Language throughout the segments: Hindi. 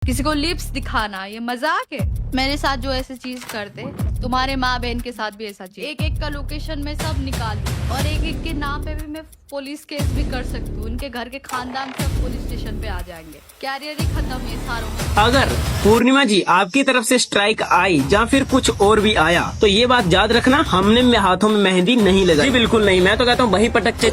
किसी को लिप्स दिखाना ये मजाक है? मेरे साथ जो ऐसे चीज करते तुम्हारे माँ बहन के साथ भी ऐसा चीज। एक एक का लोकेशन में सब निकाल दूं और एक एक के नाम पे भी मैं पुलिस केस भी कर सकती हूँ। उनके घर के खानदान सब पुलिस स्टेशन पे आ जाएंगे। कैरियर ही खत्म है सारों में। अगर पूर्णिमा जी आपकी तरफ से स्ट्राइक आई या फिर कुछ और भी आया तो ये बात याद रखना, हमने हाथों में मेहंदी नहीं लगाई। जी बिल्कुल नहीं, मैं तो कहता हूँ वही पटक के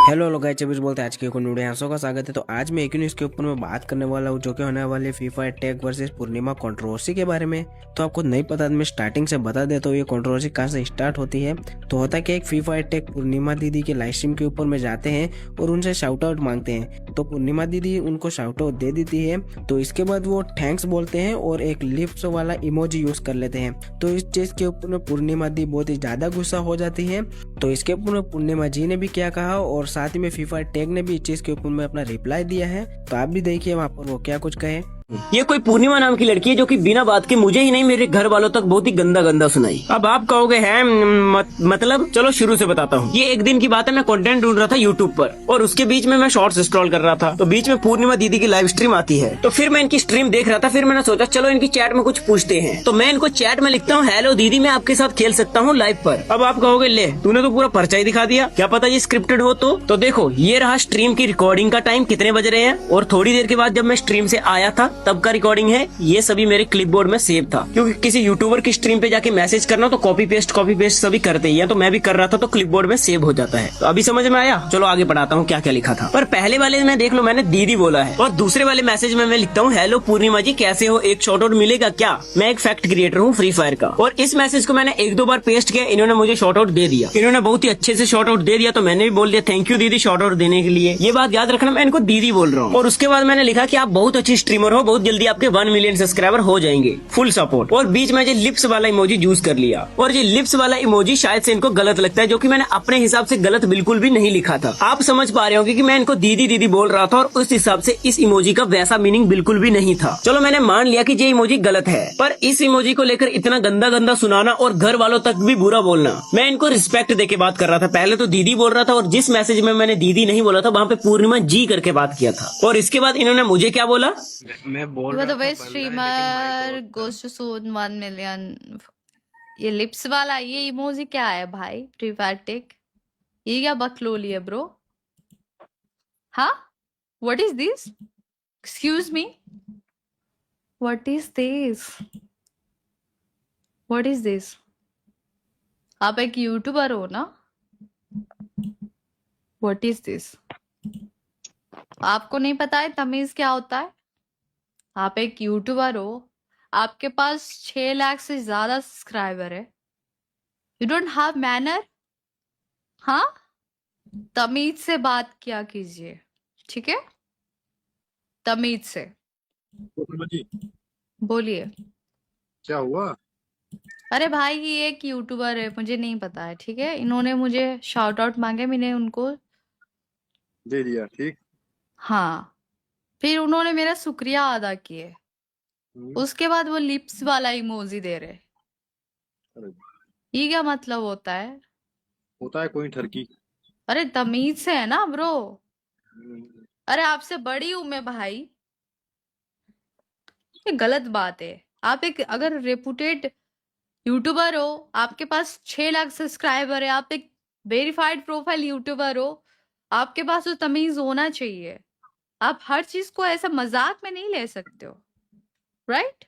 हेलो लोग, चबिश बोलते हैं। आज के वीडियो में आपका स्वागत है। तो आज मैं एक न्यूज के ऊपर में बात करने वाला हूँ जो कि होने वाले फीफा अटैक वर्सेस पूर्णिमा कंट्रोवर्सी के बारे में। तो आपको नहीं पता तो मैं स्टार्टिंग से बता देता हूँ ये कंट्रोवर्सी कहाँ से स्टार्ट होती है। तो होता कि एक फीफा अटैक पूर्णिमा दीदी के लाइव स्ट्रीम के ऊपर में जाते हैं और उनसे शाउट आउट मांगते हैं। तो पूर्णिमा दीदी उनको शाउट आउट दे देती है। तो इसके बाद वो थैंक्स बोलते हैं और एक लिप्स वाला इमोजी यूज कर लेते हैं। तो इस चीज के ऊपर में पूर्णिमा दी बहुत ही ज्यादा गुस्सा हो जाती है। तो इसके ऊपर में पूर्णिमा जी ने भी क्या कहा और साथ ही में फीफा टैग ने भी इस चीज के ऊपर में अपना रिप्लाई दिया है। तो आप भी देखिए वहाँ पर वो क्या कुछ कहे। ये कोई पूर्णिमा नाम की लड़की है जो कि बिना बात के मुझे ही नहीं मेरे घर वालों तक बहुत ही गंदा गंदा सुनाई। अब आप कहोगे है मतलब चलो शुरू से बताता हूँ। ये एक दिन की बात है, मैं कंटेंट ढूंढ रहा था यूट्यूब पर और उसके बीच में मैं शॉर्ट्स स्क्रॉल कर रहा था। तो बीच में पूर्णिमा दीदी की लाइव स्ट्रीम आती है। तो फिर मैं इनकी स्ट्रीम देख रहा था। फिर मैंने सोचा चलो इनकी चैट में कुछ पूछते हैं। तो मैं इनको चैट में लिखता हूँ, हेलो दीदी मैं आपके साथ खेल सकता हूँ लाइव पर। अब आप कहोगे ले तूने तो पूरा पर्चा ही दिखा दिया, क्या पता ये स्क्रिप्टेड हो। तो देखो ये रहा स्ट्रीम की रिकॉर्डिंग का टाइम, कितने बज रहे हैं और थोड़ी देर के बाद जब मैं स्ट्रीम से आया था तब का रिकॉर्डिंग है। ये सभी मेरे क्लिपबोर्ड में सेव था, क्योंकि किसी यूट्यूबर की स्ट्रीम पे जाके मैसेज करना तो कॉपी पेस्ट सभी करते हैं। तो मैं भी कर रहा था तो क्लिपबोर्ड में सेव हो जाता है। तो अभी समझ में आया। चलो आगे पढ़ाता हूँ क्या क्या लिखा था। पर पहले वाले में देख लो मैंने दीदी बोला है और दूसरे वाले मैसेज में मैं लिखता हूँ हेलो पूर्णिमा जी कैसे हो, एक शॉर्ट आउट मिलेगा क्या, मैं एक फैक्ट क्रिएटर हूँ फ्री फायर का। और इस मैसेज को मैंने एक दो बार पेस्ट किया, इन्होंने मुझे शॉर्ट आउट दे दिया। इन्होंने बहुत ही अच्छे से शॉर्ट आउट दे दिया। तो मैंने भी बोल दिया थैंक यू दीदी शॉर्ट आउट देने के लिए। ये बात याद रखना, मैं इनको दीदी बोल रहा हूँ। और उसके बाद मैंने लिखा कि आप बहुत अच्छी स्ट्रीमर हो, बहुत जल्दी आपके 1 मिलियन सब्सक्राइबर हो जाएंगे, फुल सपोर्ट। और बीच में ये लिप्स वाला इमोजी यूज कर लिया। और ये लिप्स वाला इमोजी शायद से इनको गलत लगता है, जो कि मैंने अपने हिसाब से गलत बिल्कुल भी नहीं लिखा था। आप समझ पा रहे होंगे कि मैं इनको दीदी दीदी बोल रहा था और उस हिसाब से इस इमोजी का वैसा मीनिंग बिल्कुल भी नहीं था। चलो मैंने मान लिया कि ये इमोजी गलत है, पर इस इमोजी को लेकर इतना गंदा गंदा सुनाना और घर वालों तक भी बुरा बोलना, मैं इनको रिस्पेक्ट देके बात कर रहा था। पहले तो दीदी बोल रहा था और जिस मैसेज में मैंने दीदी नहीं बोला था वहाँ पे पूर्णिमा जी करके बात किया था। और इसके बाद इन्होंने मुझे क्या बोला, मैं बोल You are रहा the था best पहले लेकिन माइक streamer ऑफ था। goes to soon 1 million। ये लिप्स वाला ये इमोजी क्या है भाई? ट्रिफैटिक ये क्या बकलोली है ब्रो? हाँ, what is this? Excuse me, what is this? What is this? आप एक यूट्यूबर हो ना? What is this? आपको नहीं पता है तमीज क्या होता है? आप एक यूट्यूबर हो, आपके पास 6 लाख से ज्यादा सब्सक्राइबर है, यू डोंट हैव मैनर? हाँ, तमीज से बात किया कीजिए, ठीक है? तमीज से पूर्णिमा जी बोलिए। क्या हुआ? अरे भाई ये एक यूट्यूबर है, मुझे नहीं पता है, ठीक है? इन्होंने मुझे शाउट आउट मांगे, मैंने उनको दे दिया ठीक। हाँ, फिर उन्होंने मेरा शुक्रिया अदा किए। उसके बाद वो लिप्स वाला इमोजी दे रहे। अरे, ये क्या मतलब होता है? होता है कोई ठरकी। अरे तमीज से है ना ब्रो। हम्म, अरे आपसे बड़ी हूं मैं भाई, ये गलत बात है। आप एक अगर रेपुटेड यूट्यूबर हो, आपके पास 6 लाख सब्सक्राइबर है, आप एक वेरीफाइड प्रोफाइल यूट्यूबर हो, आपके पास तो तमीज होना चाहिए। आप हर चीज को ऐसा मजाक में नहीं ले सकते हो, राइट?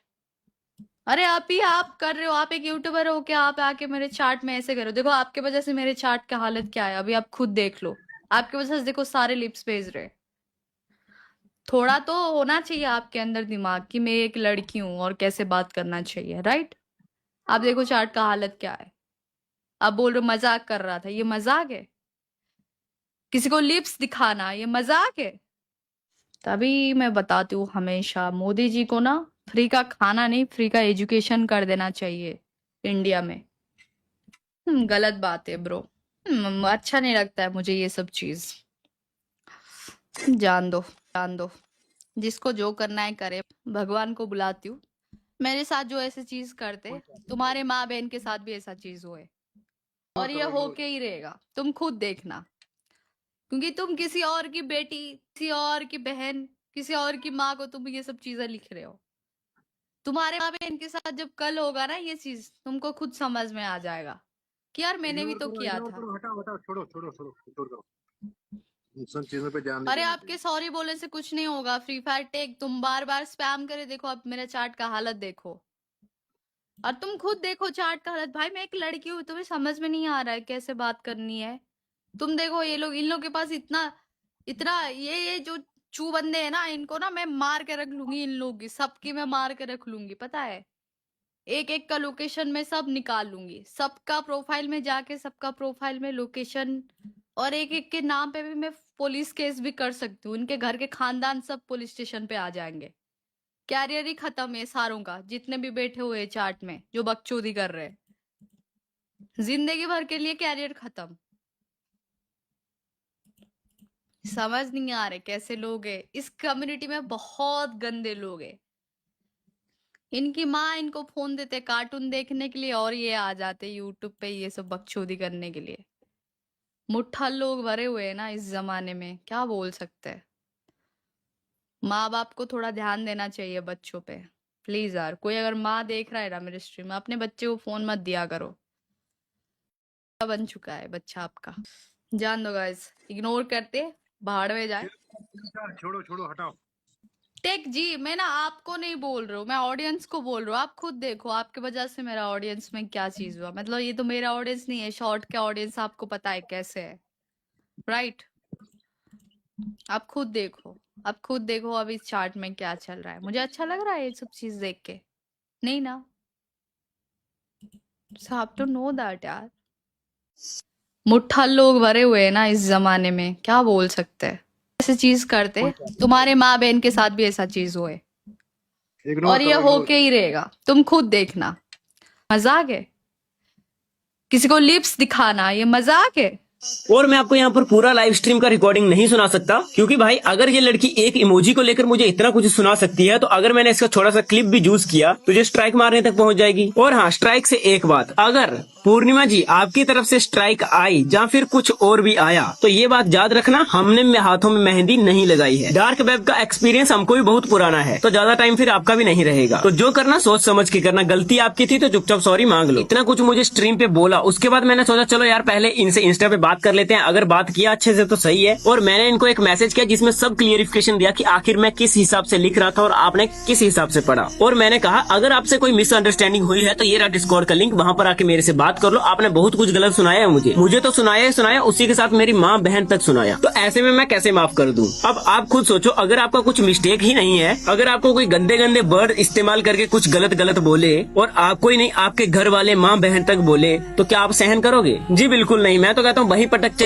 अरे आप कर रहे हो, आप एक यूट्यूबर हो क्या? आप आके मेरे चार्ट में ऐसे करो, देखो आपके वजह से मेरे चार्ट का हालत क्या है अभी, आप खुद देख लो। आपके वजह से देखो सारे लिप्स भेज रहे। थोड़ा तो होना चाहिए आपके अंदर दिमाग कि मैं एक लड़की हूं और कैसे बात करना चाहिए, राइट? आप देखो चार्ट का हालत क्या है। आप बोल रहे हो मजाक कर रहा था, ये मजाक है? किसी को लिप्स दिखाना ये मजाक है? तभी मैं बताती हूँ हमेशा, मोदी जी को ना फ्री का खाना नहीं, फ्री का एजुकेशन कर देना चाहिए इंडिया में। गलत बात है ब्रो। अच्छा नहीं लगता है मुझे ये सब चीज। जान दो, जान दो, जिसको जो करना है करे। भगवान को बुलाती हूँ, मेरे साथ जो ऐसे चीज करते तुम्हारे माँ बहन के साथ भी ऐसा चीज होए। और ये होके ही रहेगा, तुम खुद देखना। क्योंकि तुम किसी और की बेटी, किसी और की बहन, किसी और की माँ को तुम ये सब चीजें लिख रहे हो। तुम्हारे माँ बहन के साथ जब कल होगा ना ये चीज, तुमको खुद समझ में आ जाएगा कि यार मैंने भी तो किया था। हटाओ हटाओ, छोड़ो छोड़ो छोड़ो, इग्नोर करो, इन सब चीजों पे ध्यान नहीं अरे देना आपके सॉरी बोलने से कुछ नहीं होगा। फ्री फायर टेक तुम बार बार स्पैम करे देखो, अब मेरे चैट का हालत देखो, और तुम खुद देखो चैट का हालत। भाई मैं एक लड़की हूँ, तुम्हें समझ में नहीं आ रहा है कैसे बात करनी है। तुम देखो ये लोग, इन लोग के पास इतना इतना ये जो चू बंदे हैं ना, इनको ना मैं मार के रख लूंगी। इन लोग की सबकी मैं मार के रख लूंगी, पता है। एक एक का लोकेशन में सब निकाल लूंगी, सबका प्रोफाइल में जाके सबका प्रोफाइल में लोकेशन, और एक एक के नाम पे भी मैं पुलिस केस भी कर सकती हूँ। इनके घर के खानदान सब पुलिस स्टेशन पे आ जाएंगे। कैरियर ही खत्म है सारों का, जितने भी बैठे हुए चार्ट में जो बकचोदी कर रहे हैं, जिंदगी भर के लिए कैरियर खत्म। समझ नहीं आ रहे कैसे लोग हैं इस कम्युनिटी में, बहुत गंदे लोग हैं। इनकी माँ इनको फोन देते कार्टून देखने के लिए, और ये आ जाते यूट्यूब पे ये सब बकचोदी करने के लिए। मुट्ठा लोग भरे हुए हैं ना इस जमाने में, क्या बोल सकते हैं। माँ बाप को थोड़ा ध्यान देना चाहिए बच्चों पे, प्लीज यार। कोई अगर माँ देख रहा है ना मेरे स्ट्रीम में, अपने बच्चे को फोन मत दिया करो। बन चुका है बच्चा आपका, जान दो गाइस, इग्नोर करते भाड़ में जाए। छोड़ो छोड़ो, हटाओ। टेक जी, मैं ना आपको नहीं बोल रहा हूँ, मैं ऑडियंस को बोल रहा हूँ। आप खुद देखो आपके वजह से मेरा ऑडियंस में क्या चीज हुआ। मतलब ये तो मेरा ऑडियंस नहीं है, शॉर्ट का ऑडियंस आपको पता है कैसे है, राइट। आप खुद देखो, आप खुद देखो अब इस चार्ट में क्या चल रहा है। मुझे अच्छा लग रहा है ये सब चीज देख के, नहीं ना। सो आप तो नो दैट यार, मुट्ठा लोग भरे हुए हैं ना इस जमाने में, क्या बोल सकते हैं। ऐसी चीज करते तुम्हारे माँ बहन के साथ भी ऐसा चीज हुए, इग्नोर और ये करो, होके ही रहेगा, तुम खुद देखना। मजाक है किसी को लिप्स दिखाना, ये मजाक है। और मैं आपको यहाँ पर पूरा लाइव स्ट्रीम का रिकॉर्डिंग नहीं सुना सकता, क्योंकि भाई अगर ये लड़की एक इमोजी को लेकर मुझे इतना कुछ सुना सकती है, तो अगर मैंने इसका छोटा सा क्लिप भी यूज किया तो ये स्ट्राइक मारने तक पहुंच जाएगी। और हाँ, स्ट्राइक से एक बात, अगर पूर्णिमा जी आपकी तरफ से स्ट्राइक आई या फिर कुछ और भी आया, तो ये बात याद रखना, हमने हाथों में मेहंदी नहीं लगाई है। डार्क वेब का एक्सपीरियंस हमको भी बहुत पुराना है, तो ज्यादा टाइम फिर आपका भी नहीं रहेगा। तो जो करना सोच समझ के करना, गलती आपकी थी तो चुपचाप सॉरी मांग लो। इतना कुछ मुझे स्ट्रीम पे बोला, उसके बाद मैंने सोचा चलो यार पहले इनसे इंस्टा पे बात कर लेते हैं, अगर बात किया अच्छे से तो सही है। और मैंने इनको एक मैसेज किया जिसमें सब क्लियरिफिकेशन दिया कि आखिर मैं किस हिसाब से लिख रहा था और आपने किस हिसाब से पढ़ा। और मैंने कहा अगर आपसे कोई मिसअंडरस्टैंडिंग हुई है तो ये रहा डिस्कॉर्ड का लिंक, वहाँ पर आके मेरे से बात कर लो। आपने बहुत कुछ गलत सुनाया है मुझे तो सुनाया, उसी के साथ मेरी माँ बहन तक सुनाया, तो ऐसे में मैं कैसे माफ कर दूं। अब आप खुद सोचो, अगर आपका कुछ मिस्टेक ही नहीं है, अगर आपको कोई गंदे गंदे वर्ड इस्तेमाल करके कुछ गलत बोले और आपको ही नहीं आपके घर वाले माँ बहन तक बोले, तो क्या आप सहन करोगे? जी बिल्कुल नहीं। मैं तो कहता हूँ वहीं पटक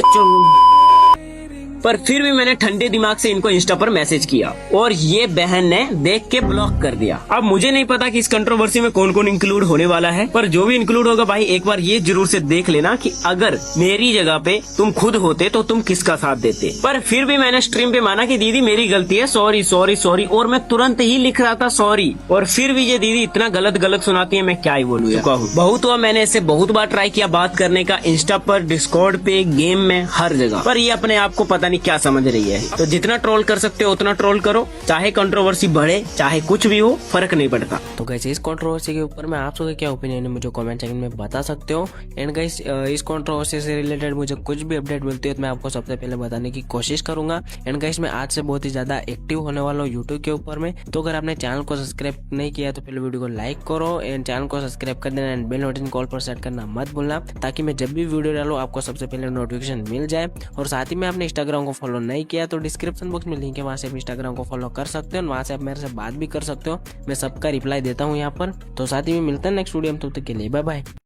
पर फिर भी मैंने ठंडे दिमाग से इनको इंस्टा पर मैसेज किया और ये बहन ने देख के ब्लॉक कर दिया। अब मुझे नहीं पता कि इस कंट्रोवर्सी में कौन कौन इंक्लूड होने वाला है, पर जो भी इंक्लूड होगा भाई एक बार ये जरूर से देख लेना कि अगर मेरी जगह पे तुम खुद होते तो तुम किसका साथ देते। पर फिर भी मैंने स्ट्रीम पे माना कि दीदी मेरी गलती है, सॉरी सॉरी सॉरी, और मैं तुरंत ही लिख रहा था सॉरी। और फिर भी ये दीदी इतना गलत सुनाती है, मैं क्या ही बोलूँ। बहुत हुआ, मैंने इससे बहुत बार ट्राई किया बात करने का, इंस्टा पर, डिस्कॉर्ड पे, गेम में, हर जगह, पर ये अपने आप को पता नहीं क्या समझ रही है। तो जितना ट्रोल कर सकते हो उतना ट्रोल करो, चाहे कंट्रोवर्सी बढ़े चाहे कुछ भी हो, फर्क नहीं पड़ता। तो गाइस इस कंट्रोवर्सी के ऊपर में आप सबका क्या ओपिनियन है मुझे कमेंट सेक्शन में बता सकते हो। एंड गाइस इस कंट्रोवर्सी से रिलेटेड मुझे कुछ भी अपडेट मिलती है तो मैं आपको सबसे पहले बताने की कोशिश करूंगा। एंड गाइस मैं आज से बहुत ही ज्यादा एक्टिव होने वाला हूँ यूट्यूब के ऊपर में, तो अगर आपने चैनल को सब्सक्राइब नहीं किया तो पहले वीडियो को लाइक करो एंड चैनल को सब्सक्राइब कर देना एंड बेल नोटिफिकेशन कॉल पर सेट करना मत भूलना, ताकि मैं जब भी वीडियो डालूं आपको सबसे पहले नोटिफिकेशन मिल जाए। और साथ ही में आपने इंस्टाग्राम को फॉलो नहीं किया तो डिस्क्रिप्शन बॉक्स में लिंक है, वहां से आप इंस्टाग्राम को फॉलो कर सकते हो, वहां से आप मेरे से बात भी कर सकते हो, मैं सबका रिप्लाई देता हूँ यहाँ पर। तो साथ ही में मिलता है नेक्स्ट वीडियो में, तब तक के लिए बाय बाय।